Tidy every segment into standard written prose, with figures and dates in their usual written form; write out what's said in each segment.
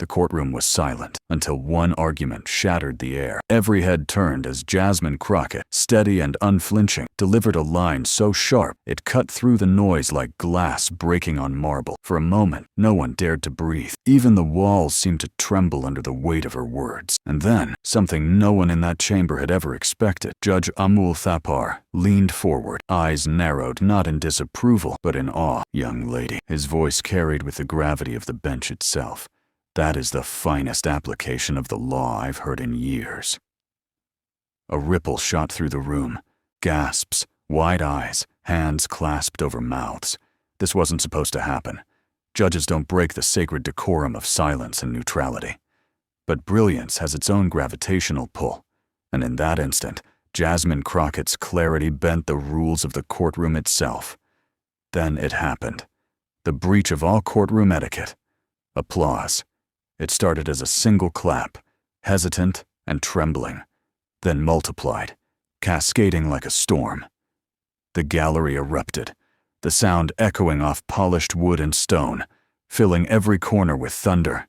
The courtroom was silent until one argument shattered the air. Every head turned as Jasmine Crockett, steady and unflinching, delivered a line so sharp it cut through the noise like glass breaking on marble. For a moment, no one dared to breathe. Even the walls seemed to tremble under the weight of her words. And then, something no one in that chamber had ever expected. Judge Amul Thapar leaned forward, eyes narrowed not in disapproval but in awe. "Young lady," his voice carried with the gravity of the bench itself. "That is the finest application of the law I've heard in years." A ripple shot through the room. Gasps, wide eyes, hands clasped over mouths. This wasn't supposed to happen. Judges don't break the sacred decorum of silence and neutrality. But brilliance has its own gravitational pull, and in that instant, Jasmine Crockett's clarity bent the rules of the courtroom itself. Then it happened. The breach of all courtroom etiquette. Applause. It started as a single clap, hesitant and trembling, then multiplied, cascading like a storm. The gallery erupted, the sound echoing off polished wood and stone, filling every corner with thunder.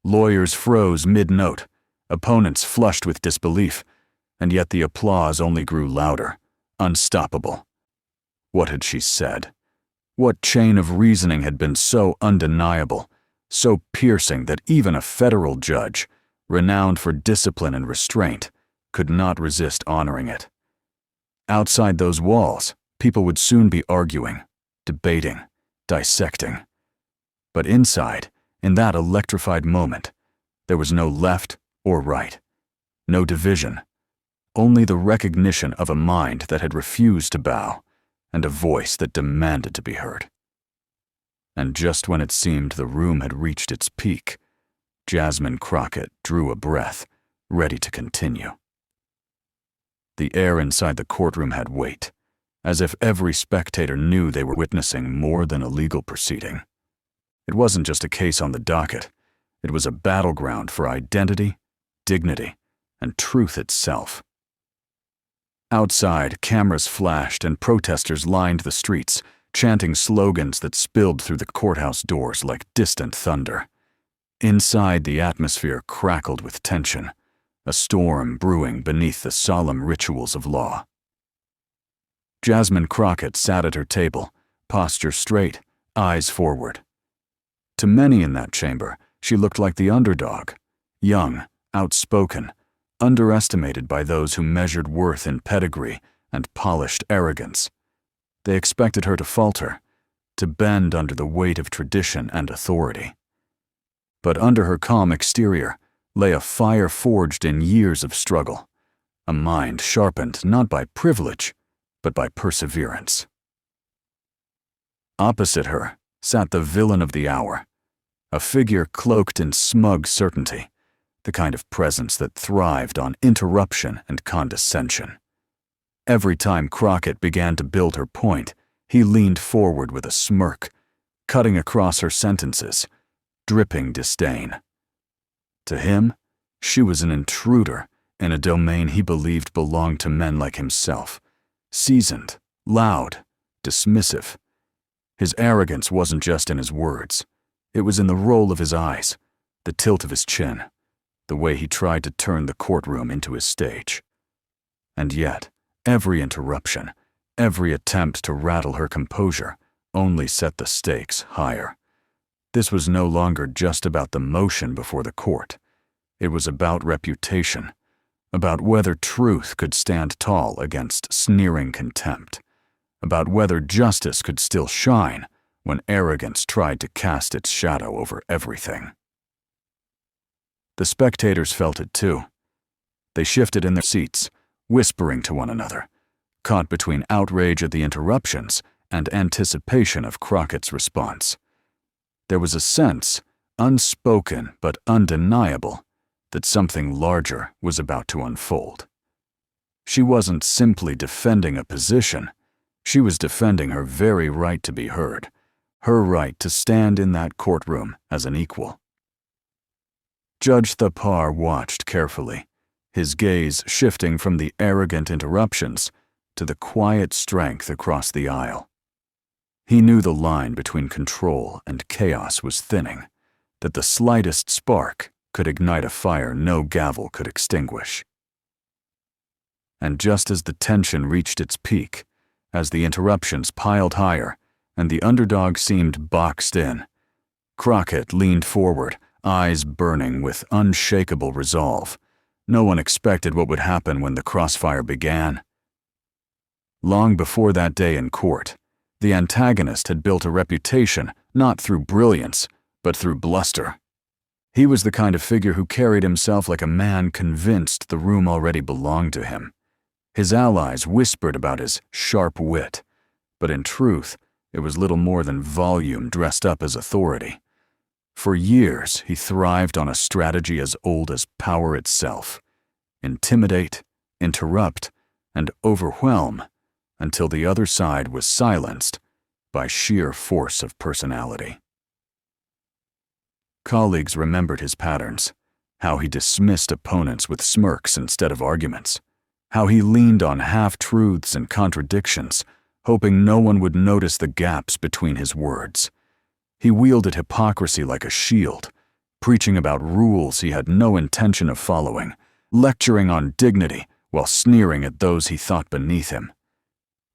Lawyers froze mid-note, opponents flushed with disbelief, and yet the applause only grew louder, unstoppable. What had she said? What chain of reasoning had been so undeniable, so piercing that even a federal judge, renowned for discipline and restraint, could not resist honoring it? Outside those walls, people would soon be arguing, debating, dissecting. But inside, in that electrified moment, there was no left or right, no division, only the recognition of a mind that had refused to bow and a voice that demanded to be heard. And just when it seemed the room had reached its peak, Jasmine Crockett drew a breath, ready to continue. The air inside the courtroom had weight, as if every spectator knew they were witnessing more than a legal proceeding. It wasn't just a case on the docket. It was a battleground for identity, dignity, and truth itself. Outside, cameras flashed and protesters lined the streets, chanting slogans that spilled through the courthouse doors like distant thunder. Inside, the atmosphere crackled with tension, a storm brewing beneath the solemn rituals of law. Jasmine Crockett sat at her table, posture straight, eyes forward. To many in that chamber, she looked like the underdog, young, outspoken, underestimated by those who measured worth in pedigree and polished arrogance. They expected her to falter, to bend under the weight of tradition and authority. But under her calm exterior lay a fire forged in years of struggle, a mind sharpened not by privilege, but by perseverance. Opposite her sat the villain of the hour, a figure cloaked in smug certainty, the kind of presence that thrived on interruption and condescension. Every time Crockett began to build her point, he leaned forward with a smirk, cutting across her sentences, dripping disdain. To him, she was an intruder in a domain he believed belonged to men like himself, seasoned, loud, dismissive. His arrogance wasn't just in his words. It was in the roll of his eyes, the tilt of his chin, the way he tried to turn the courtroom into his stage. And yet, every interruption, every attempt to rattle her composure only set the stakes higher. This was no longer just about the motion before the court. It was about reputation, about whether truth could stand tall against sneering contempt, about whether justice could still shine when arrogance tried to cast its shadow over everything. The spectators felt it too. They shifted in their seats, whispering to one another, caught between outrage at the interruptions and anticipation of Crockett's response. There was a sense, unspoken but undeniable, that something larger was about to unfold. She wasn't simply defending a position. She was defending her very right to be heard, her right to stand in that courtroom as an equal. Judge Thapar watched carefully, his gaze shifting from the arrogant interruptions to the quiet strength across the aisle. He knew the line between control and chaos was thinning, that the slightest spark could ignite a fire no gavel could extinguish. And just as the tension reached its peak, as the interruptions piled higher and the underdog seemed boxed in, Crockett leaned forward, eyes burning with unshakable resolve. No one expected what would happen when the crossfire began. Long before that day in court, the antagonist had built a reputation not through brilliance, but through bluster. He was the kind of figure who carried himself like a man convinced the room already belonged to him. His allies whispered about his sharp wit, but in truth, it was little more than volume dressed up as authority. For years, he thrived on a strategy as old as power itself: intimidate, interrupt, and overwhelm until the other side was silenced by sheer force of personality. Colleagues remembered his patterns, how he dismissed opponents with smirks instead of arguments, how he leaned on half-truths and contradictions, hoping no one would notice the gaps between his words. He wielded hypocrisy like a shield, preaching about rules he had no intention of following, lecturing on dignity while sneering at those he thought beneath him.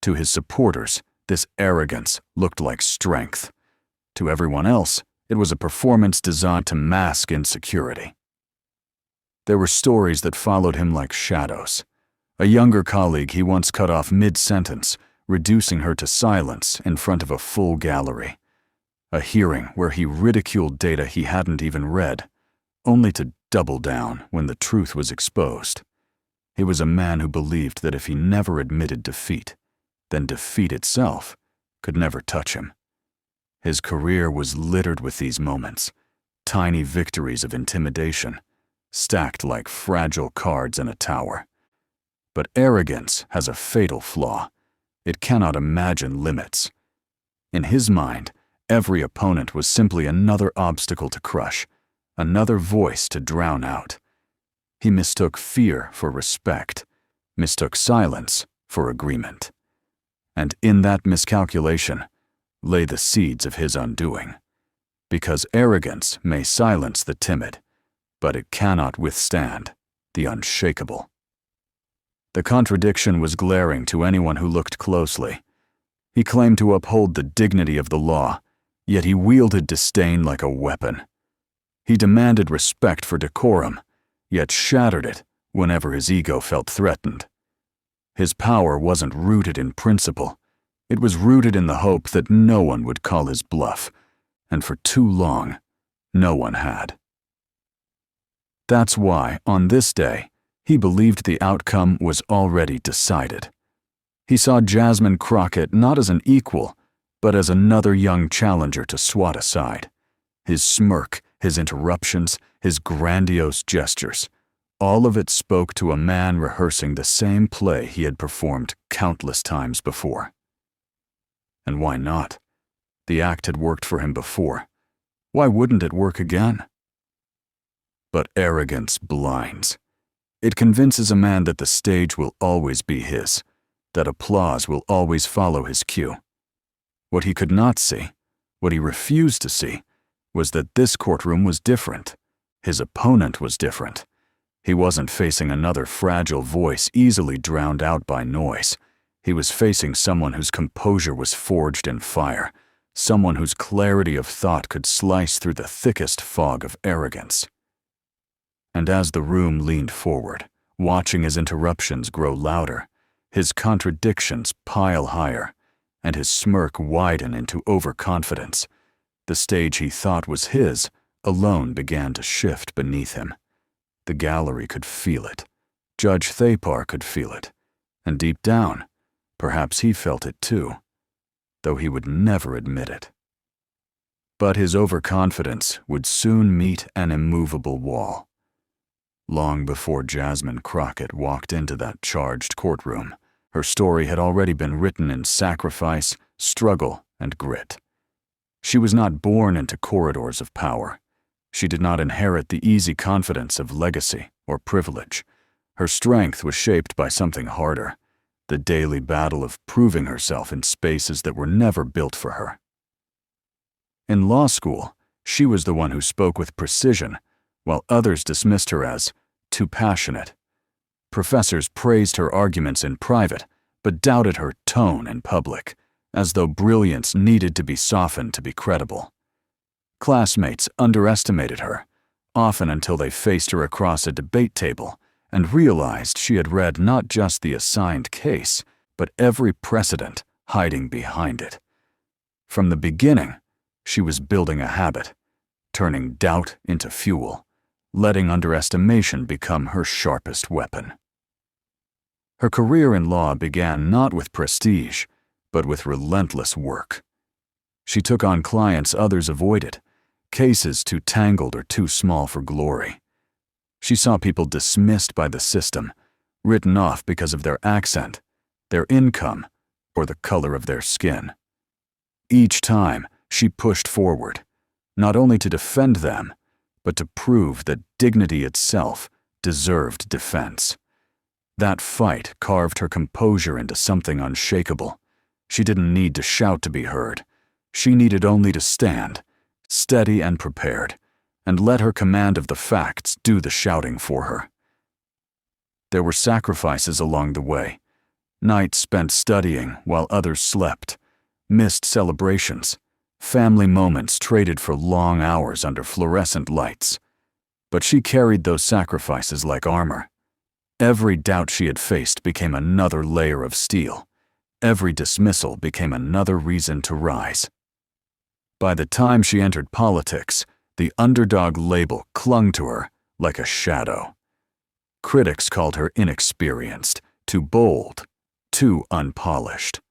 To his supporters, this arrogance looked like strength. To everyone else, it was a performance designed to mask insecurity. There were stories that followed him like shadows. A younger colleague he once cut off mid-sentence, reducing her to silence in front of a full gallery. A hearing where he ridiculed data he hadn't even read, only to double down when the truth was exposed. He was a man who believed that if he never admitted defeat, then defeat itself could never touch him. His career was littered with these moments, tiny victories of intimidation, stacked like fragile cards in a tower. But arrogance has a fatal flaw. It cannot imagine limits. In his mind, every opponent was simply another obstacle to crush, another voice to drown out. He mistook fear for respect, mistook silence for agreement. And in that miscalculation lay the seeds of his undoing. Because arrogance may silence the timid, but it cannot withstand the unshakable. The contradiction was glaring to anyone who looked closely. He claimed to uphold the dignity of the law, yet he wielded disdain like a weapon. He demanded respect for decorum, yet shattered it whenever his ego felt threatened. His power wasn't rooted in principle. It was rooted in the hope that no one would call his bluff, and for too long, no one had. That's why, on this day, he believed the outcome was already decided. He saw Jasmine Crockett not as an equal, but as another young challenger to swat aside. His smirk, his interruptions, his grandiose gestures, all of it spoke to a man rehearsing the same play he had performed countless times before. And why not? The act had worked for him before. Why wouldn't it work again? But arrogance blinds. It convinces a man that the stage will always be his, that applause will always follow his cue. What he could not see, what he refused to see, was that this courtroom was different. His opponent was different. He wasn't facing another fragile voice easily drowned out by noise. He was facing someone whose composure was forged in fire, someone whose clarity of thought could slice through the thickest fog of arrogance. And as the room leaned forward, watching his interruptions grow louder, his contradictions pile higher, and his smirk widen into overconfidence, the stage he thought was his alone began to shift beneath him. The gallery could feel it. Judge Thapar could feel it. And deep down, perhaps he felt it too, though he would never admit it. But his overconfidence would soon meet an immovable wall. Long before Jasmine Crockett walked into that charged courtroom, her story had already been written in sacrifice, struggle, and grit. She was not born into corridors of power. She did not inherit the easy confidence of legacy or privilege. Her strength was shaped by something harder, the daily battle of proving herself in spaces that were never built for her. In law school, She was the one who spoke with precision, while others dismissed her as too passionate. Professors praised her arguments in private, but doubted her tone in public, as though brilliance needed to be softened to be credible. Classmates underestimated her, often until they faced her across a debate table and realized she had read not just the assigned case, but every precedent hiding behind it. From the beginning, she was building a habit, turning doubt into fuel, letting underestimation become her sharpest weapon. Her career in law began not with prestige, but with relentless work. She took on clients others avoided, cases too tangled or too small for glory. She saw people dismissed by the system, written off because of their accent, their income, or the color of their skin. Each time, she pushed forward, not only to defend them, but to prove that dignity itself deserved defense. That fight carved her composure into something unshakable. She didn't need to shout to be heard. She needed only to stand, steady and prepared, and let her command of the facts do the shouting for her. There were sacrifices along the way, nights spent studying while others slept, missed celebrations, family moments traded for long hours under fluorescent lights. But she carried those sacrifices like armor. Every doubt she had faced became another layer of steel. Every dismissal became another reason to rise. By the time she entered politics, the underdog label clung to her like a shadow. Critics called her inexperienced, too bold, too unpolished.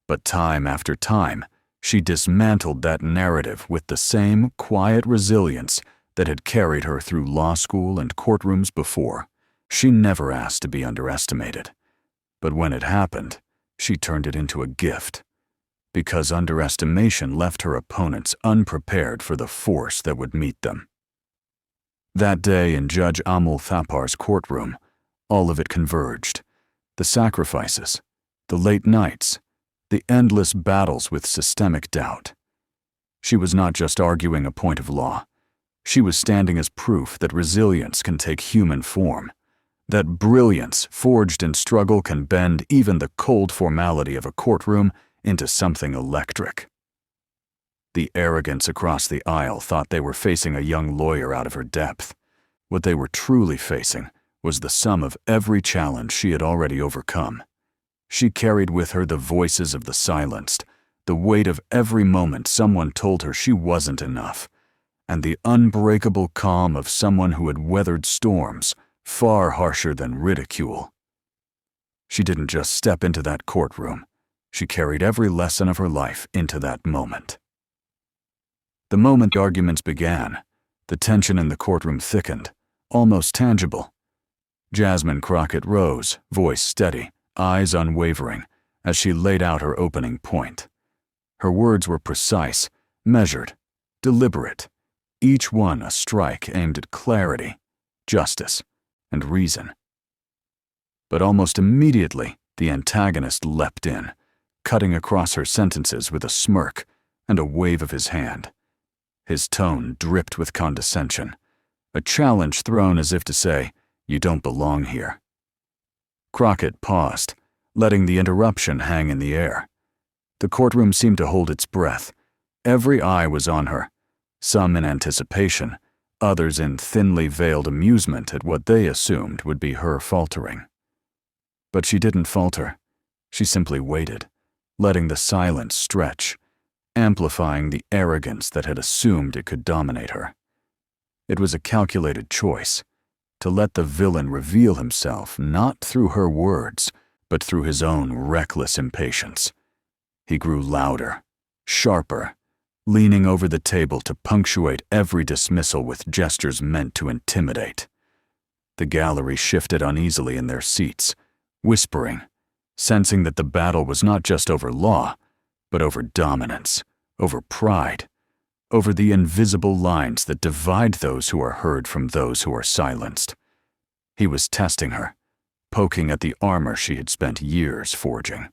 But time after time, she dismantled that narrative with the same quiet resilience that had carried her through law school and courtrooms before. She never asked to be underestimated. But when it happened, she turned it into a gift, because underestimation left her opponents unprepared for the force that would meet them. That day in Judge Amul Thapar's courtroom, all of it converged. The sacrifices, the late nights, the endless battles with systemic doubt. She was not just arguing a point of law. She was standing as proof that resilience can take human form, that brilliance forged in struggle can bend even the cold formality of a courtroom into something electric. The arrogance across the aisle thought they were facing a young lawyer out of her depth. What they were truly facing was the sum of every challenge she had already overcome. She carried with her the voices of the silenced, the weight of every moment someone told her she wasn't enough, and the unbreakable calm of someone who had weathered storms far harsher than ridicule. She didn't just step into that courtroom. She carried every lesson of her life into that moment. The moment the arguments began, the tension in the courtroom thickened, almost tangible. Jasmine Crockett rose, voice steady, eyes unwavering, as she laid out her opening point. Her words were precise, measured, deliberate, each one a strike aimed at clarity, justice, and reason. But almost immediately, the antagonist leapt in, cutting across her sentences with a smirk and a wave of his hand. His tone dripped with condescension, a challenge thrown as if to say, "You don't belong here." Crockett paused, letting the interruption hang in the air. The courtroom seemed to hold its breath. Every eye was on her, some in anticipation, others in thinly veiled amusement at what they assumed would be her faltering. But she didn't falter. She simply waited, letting the silence stretch, amplifying the arrogance that had assumed it could dominate her. It was a calculated choice, to let the villain reveal himself not through her words, but through his own reckless impatience. He grew louder, sharper, leaning over the table to punctuate every dismissal with gestures meant to intimidate. The gallery shifted uneasily in their seats, whispering, sensing that the battle was not just over law, but over dominance, over pride, over the invisible lines that divide those who are heard from those who are silenced. He was testing her, poking at the armor she had spent years forging.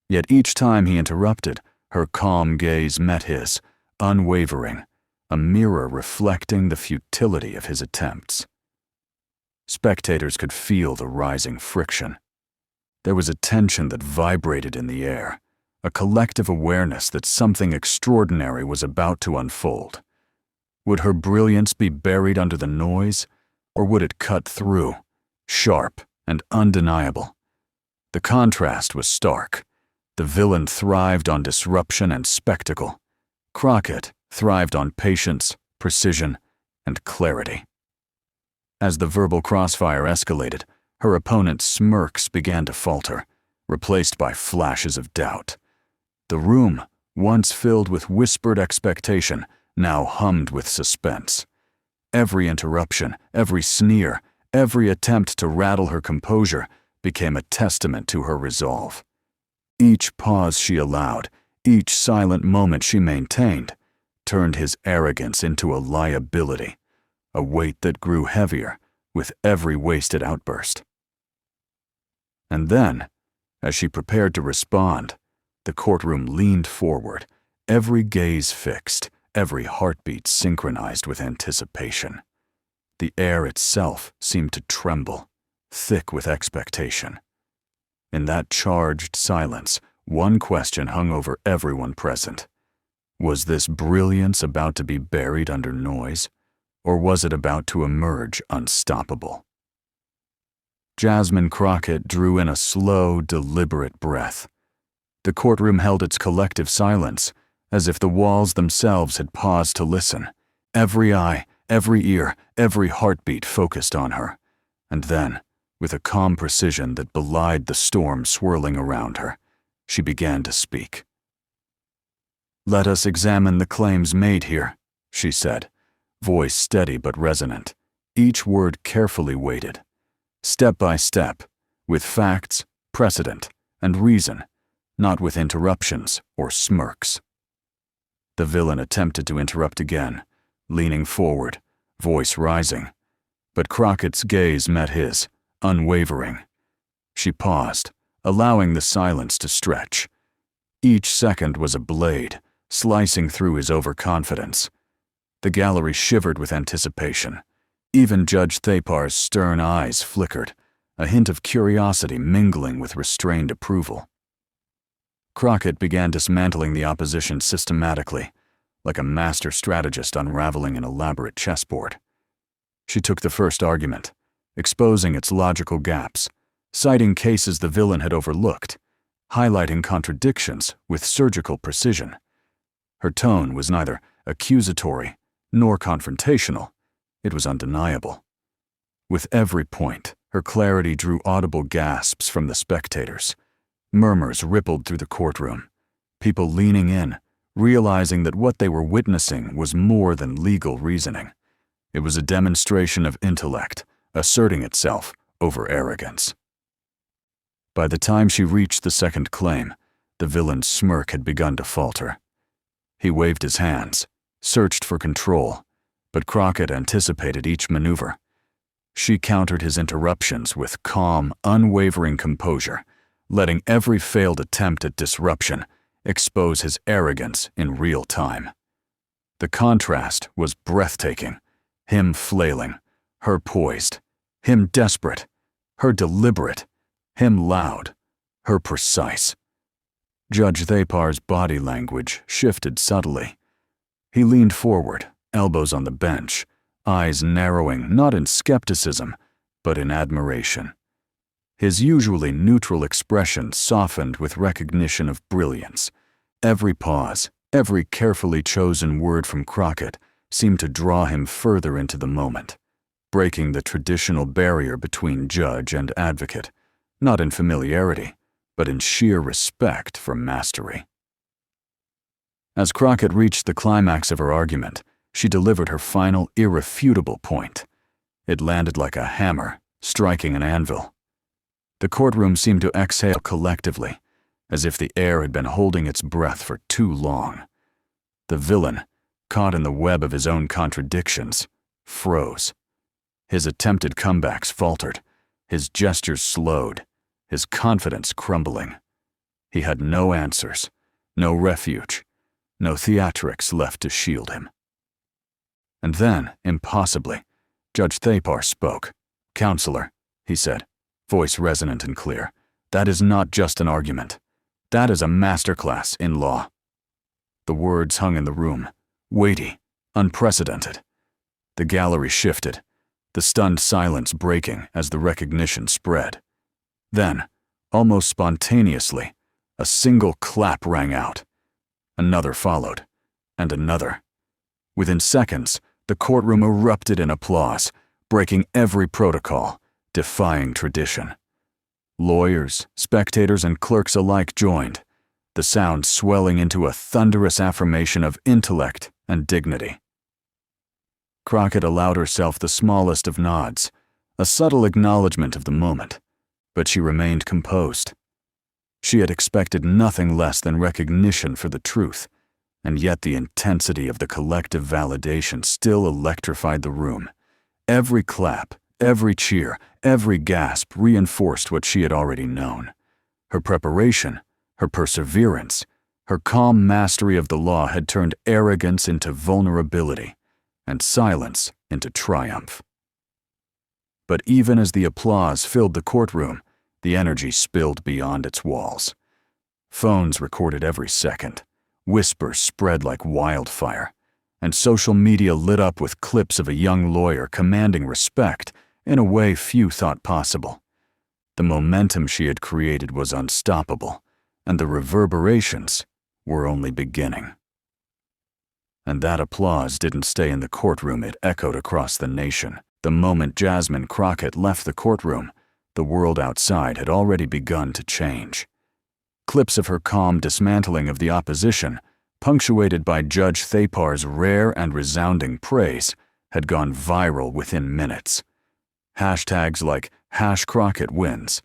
Yet each time he interrupted, her calm gaze met his, unwavering, a mirror reflecting the futility of his attempts. Spectators could feel the rising friction. There was a tension that vibrated in the air, a collective awareness that something extraordinary was about to unfold. Would her brilliance be buried under the noise, or would it cut through, sharp and undeniable? The contrast was stark. The villain thrived on disruption and spectacle. Crockett thrived on patience, precision, and clarity. As the verbal crossfire escalated, her opponent's smirks began to falter, replaced by flashes of doubt. The room, once filled with whispered expectation, now hummed with suspense. Every interruption, every sneer, every attempt to rattle her composure became a testament to her resolve. Each pause she allowed, each silent moment she maintained, turned his arrogance into a liability, a weight that grew heavier with every wasted outburst. And then, as she prepared to respond, the courtroom leaned forward, every gaze fixed, every heartbeat synchronized with anticipation. The air itself seemed to tremble, thick with expectation. In that charged silence, one question hung over everyone present. Was this brilliance about to be buried under noise, or was it about to emerge unstoppable? Jasmine Crockett drew in a slow, deliberate breath. The courtroom held its collective silence, as if the walls themselves had paused to listen. Every eye, every ear, every heartbeat focused on her. And then, with a calm precision that belied the storm swirling around her, she began to speak. "Let us examine the claims made here," she said, voice steady but resonant, each word carefully weighted. Step by step, with facts, precedent, and reason, not with interruptions or smirks. The villain attempted to interrupt again, leaning forward, voice rising, but Crockett's gaze met his, unwavering. She paused, allowing the silence to stretch. Each second was a blade, slicing through his overconfidence. The gallery shivered with anticipation. Even Judge Thapar's stern eyes flickered, a hint of curiosity mingling with restrained approval. Crockett began dismantling the opposition systematically, like a master strategist unraveling an elaborate chessboard. She took the first argument, exposing its logical gaps, citing cases the villain had overlooked, highlighting contradictions with surgical precision. Her tone was neither accusatory nor confrontational. It was undeniable. With every point, her clarity drew audible gasps from the spectators. Murmurs rippled through the courtroom, people leaning in, realizing that what they were witnessing was more than legal reasoning. It was a demonstration of intellect, asserting itself over arrogance. By the time she reached the second claim, the villain's smirk had begun to falter. He waved his hands, searched for control, but Crockett anticipated each maneuver. She countered his interruptions with calm, unwavering composure, letting every failed attempt at disruption expose his arrogance in real time. The contrast was breathtaking, him flailing, her poised, him desperate, her deliberate, him loud, her precise. Judge Thapar's body language shifted subtly. He leaned forward, elbows on the bench, eyes narrowing not in skepticism, but in admiration. His usually neutral expression softened with recognition of brilliance. Every pause, every carefully chosen word from Crockett seemed to draw him further into the moment, breaking the traditional barrier between judge and advocate, not in familiarity, but in sheer respect for mastery. As Crockett reached the climax of her argument, she delivered her final irrefutable point. It landed like a hammer, striking an anvil. The courtroom seemed to exhale collectively, as if the air had been holding its breath for too long. The villain, caught in the web of his own contradictions, froze. His attempted comebacks faltered, his gestures slowed, his confidence crumbling. He had no answers, no refuge, no theatrics left to shield him. And then, impossibly, Judge Thapar spoke. "Counselor," he said, voice resonant and clear, "that is not just an argument. That is a masterclass in law." The words hung in the room, weighty, unprecedented. The gallery shifted, the stunned silence breaking as the recognition spread. Then, almost spontaneously, a single clap rang out. Another followed, and another. Within seconds, the courtroom erupted in applause, breaking every protocol, defying tradition. Lawyers, spectators, and clerks alike joined, the sound swelling into a thunderous affirmation of intellect and dignity. Crockett allowed herself the smallest of nods, a subtle acknowledgement of the moment, but she remained composed. She had expected nothing less than recognition for the truth, and yet the intensity of the collective validation still electrified the room. Every clap, every cheer, every gasp reinforced what she had already known. Her preparation, her perseverance, her calm mastery of the law had turned arrogance into vulnerability, and silence into triumph. But even as the applause filled the courtroom, the energy spilled beyond its walls. Phones recorded every second, whispers spread like wildfire, and social media lit up with clips of a young lawyer commanding respect in a way few thought possible. The momentum she had created was unstoppable, and the reverberations were only beginning. And that applause didn't stay in the courtroom, it echoed across the nation. The moment Jasmine Crockett left the courtroom, the world outside had already begun to change. Clips of her calm dismantling of the opposition, punctuated by Judge Thapar's rare and resounding praise, had gone viral within minutes. Hashtags like #Crockett wins,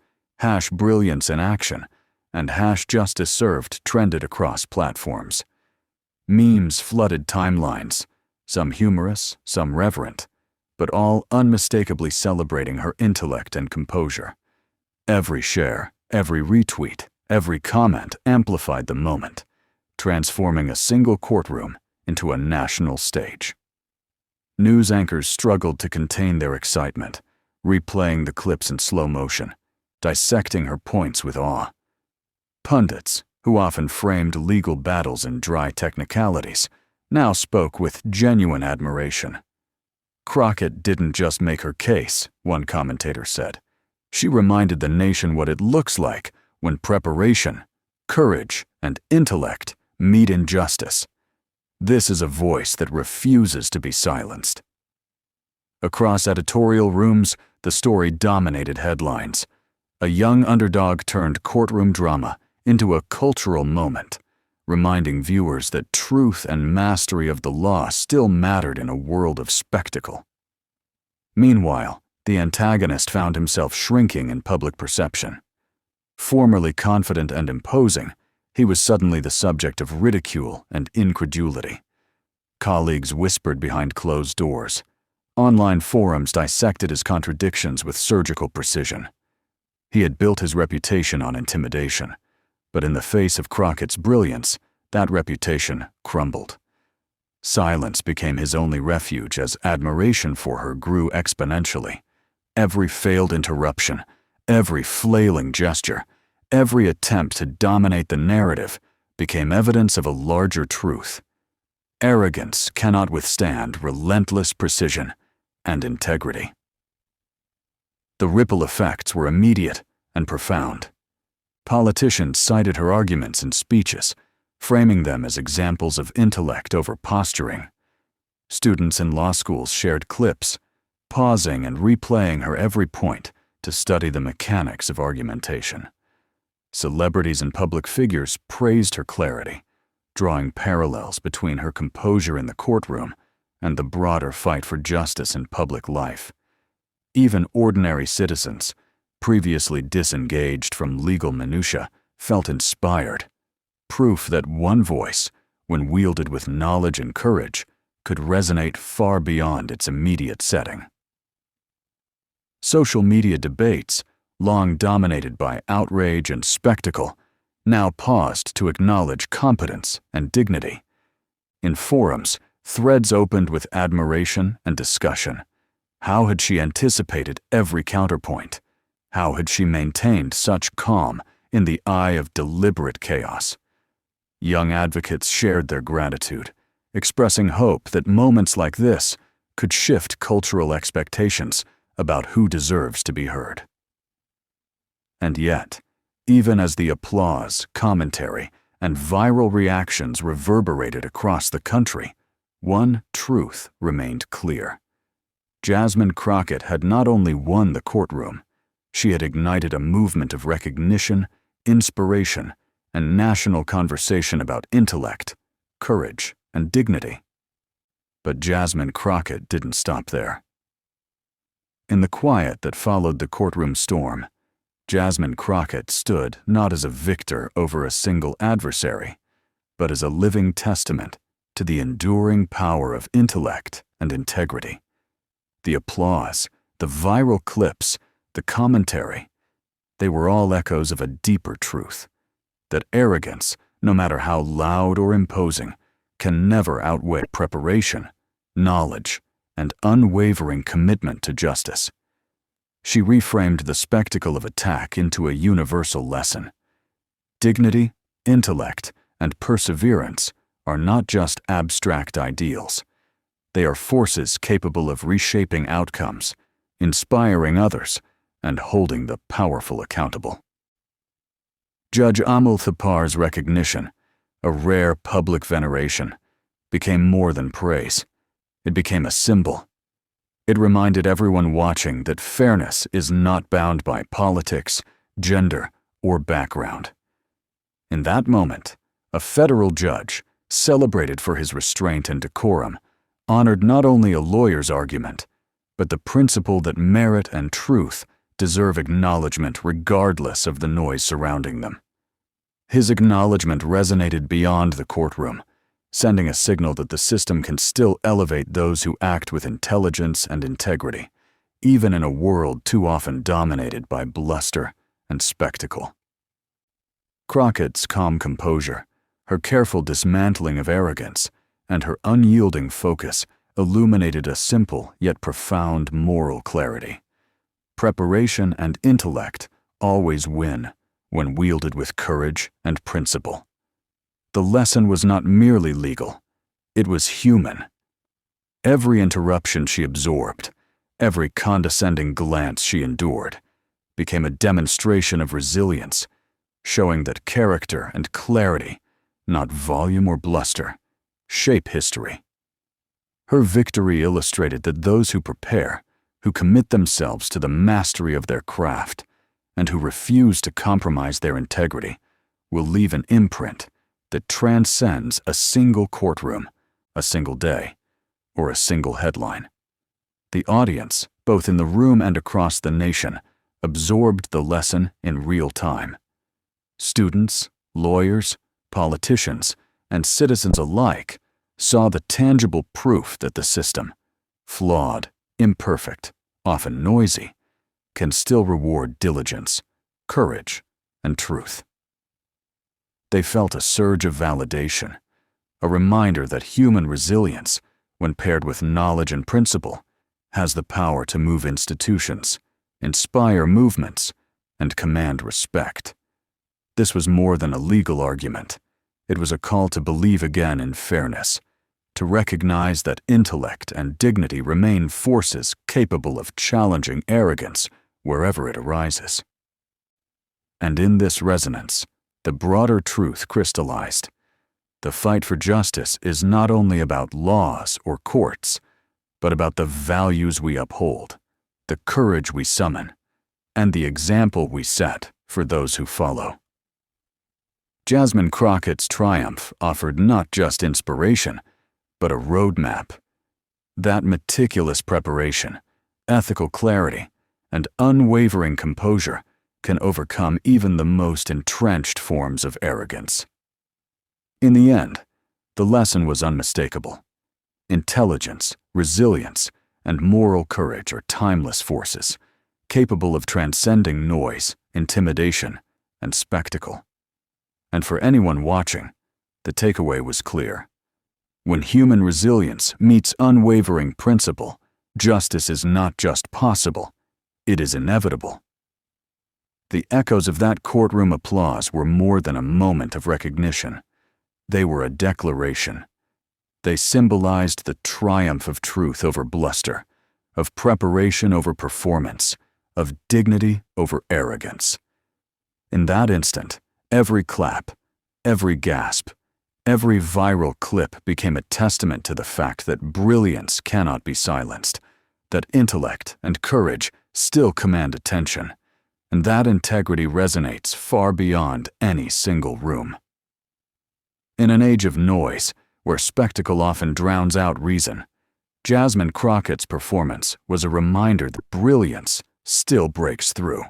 #Brilliance in action, and #Justice served trended across platforms. Memes flooded timelines, some humorous, some reverent, but all unmistakably celebrating her intellect and composure. Every share, every retweet, every comment amplified the moment, transforming a single courtroom into a national stage. News anchors struggled to contain their excitement, replaying the clips in slow motion, dissecting her points with awe. Pundits, who often framed legal battles in dry technicalities, now spoke with genuine admiration. Crockett didn't just make her case, one commentator said. She reminded the nation what it looks like when preparation, courage, and intellect meet in justice. This is a voice that refuses to be silenced. Across editorial rooms, the story dominated headlines. A young underdog turned courtroom drama into a cultural moment, reminding viewers that truth and mastery of the law still mattered in a world of spectacle. Meanwhile, the antagonist found himself shrinking in public perception. Formerly confident and imposing, he was suddenly the subject of ridicule and incredulity. Colleagues whispered behind closed doors. Online forums dissected his contradictions with surgical precision. He had built his reputation on intimidation, but in the face of Crockett's brilliance, that reputation crumbled. Silence became his only refuge as admiration for her grew exponentially. Every failed interruption, every flailing gesture, every attempt to dominate the narrative became evidence of a larger truth. Arrogance cannot withstand relentless precision and integrity. The ripple effects were immediate and profound. Politicians cited her arguments in speeches, framing them as examples of intellect over posturing. Students in law schools shared clips, pausing and replaying her every point to study the mechanics of argumentation. Celebrities and public figures praised her clarity, drawing parallels between her composure in the courtroom and the broader fight for justice in public life. Even ordinary citizens, previously disengaged from legal minutiae, felt inspired, proof that one voice, when wielded with knowledge and courage, could resonate far beyond its immediate setting. Social media debates, long dominated by outrage and spectacle, now paused to acknowledge competence and dignity. In forums, Threads opened with admiration and discussion. How had she anticipated every counterpoint? How had she maintained such calm in the eye of deliberate chaos? Young advocates shared their gratitude, expressing hope that moments like this could shift cultural expectations about who deserves to be heard. And yet, even as the applause, commentary, and viral reactions reverberated across the country, one truth remained clear. Jasmine Crockett had not only won the courtroom, she had ignited a movement of recognition, inspiration, and national conversation about intellect, courage, and dignity. But Jasmine Crockett didn't stop there. In the quiet that followed the courtroom storm, Jasmine Crockett stood not as a victor over a single adversary, but as a living testament to the enduring power of intellect and integrity. The applause, the viral clips, the commentary, they were all echoes of a deeper truth, that arrogance, no matter how loud or imposing, can never outweigh preparation, knowledge, and unwavering commitment to justice. She reframed the spectacle of attack into a universal lesson. Dignity, intellect, and perseverance are not just abstract ideals. They are forces capable of reshaping outcomes, inspiring others, and holding the powerful accountable. Judge Amul Thapar's recognition, a rare public veneration, became more than praise. It became a symbol. It reminded everyone watching that fairness is not bound by politics, gender, or background. In that moment, a federal judge, celebrated for his restraint and decorum, honored not only a lawyer's argument, but the principle that merit and truth deserve acknowledgement regardless of the noise surrounding them. His acknowledgement resonated beyond the courtroom, sending a signal that the system can still elevate those who act with intelligence and integrity, even in a world too often dominated by bluster and spectacle. Crockett's calm composure, her careful dismantling of arrogance, and her unyielding focus illuminated a simple yet profound moral clarity. Preparation and intellect always win when wielded with courage and principle. The lesson was not merely legal, it was human. Every interruption she absorbed, every condescending glance she endured, became a demonstration of resilience, showing that character and clarity, not volume or bluster, shape history. Her victory illustrated that those who prepare, who commit themselves to the mastery of their craft, and who refuse to compromise their integrity, will leave an imprint that transcends a single courtroom, a single day, or a single headline. The audience, both in the room and across the nation, absorbed the lesson in real time. Students, lawyers, politicians, and citizens alike saw the tangible proof that the system, flawed, imperfect, often noisy, can still reward diligence, courage, and truth. They felt a surge of validation, a reminder that human resilience, when paired with knowledge and principle, has the power to move institutions, inspire movements, and command respect. This was more than a legal argument. It was a call to believe again in fairness, to recognize that intellect and dignity remain forces capable of challenging arrogance wherever it arises. And in this resonance, the broader truth crystallized. The fight for justice is not only about laws or courts, but about the values we uphold, the courage we summon, and the example we set for those who follow. Jasmine Crockett's triumph offered not just inspiration, but a roadmap. That meticulous preparation, ethical clarity, and unwavering composure can overcome even the most entrenched forms of arrogance. In the end, the lesson was unmistakable. Intelligence, resilience, and moral courage are timeless forces, capable of transcending noise, intimidation, and spectacle. And for anyone watching, the takeaway was clear. When human resilience meets unwavering principle, justice is not just possible, it is inevitable. The echoes of that courtroom applause were more than a moment of recognition. They were a declaration. They symbolized the triumph of truth over bluster, of preparation over performance, of dignity over arrogance. In that instant, every clap, every gasp, every viral clip became a testament to the fact that brilliance cannot be silenced, that intellect and courage still command attention, and that integrity resonates far beyond any single room. In an age of noise, where spectacle often drowns out reason, Jasmine Crockett's performance was a reminder that brilliance still breaks through.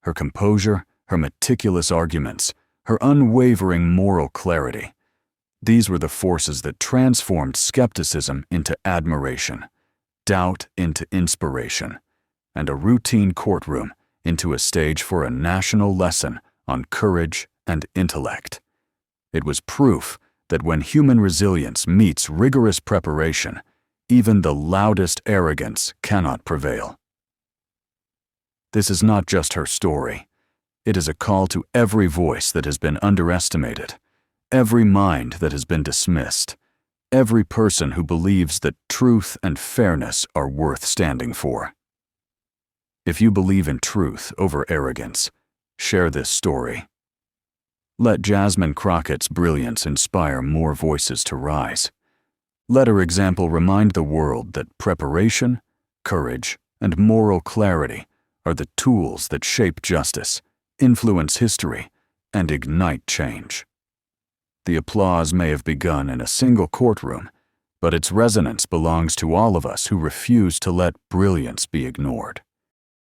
Her composure, her meticulous arguments, her unwavering moral clarity, these were the forces that transformed skepticism into admiration, doubt into inspiration, and a routine courtroom into a stage for a national lesson on courage and intellect. It was proof that when human resilience meets rigorous preparation, even the loudest arrogance cannot prevail. This is not just her story. It is a call to every voice that has been underestimated, every mind that has been dismissed, every person who believes that truth and fairness are worth standing for. If you believe in truth over arrogance, share this story. Let Jasmine Crockett's brilliance inspire more voices to rise. Let her example remind the world that preparation, courage, and moral clarity are the tools that shape justice, influence history, and ignite change. The applause may have begun in a single courtroom, but its resonance belongs to all of us who refuse to let brilliance be ignored.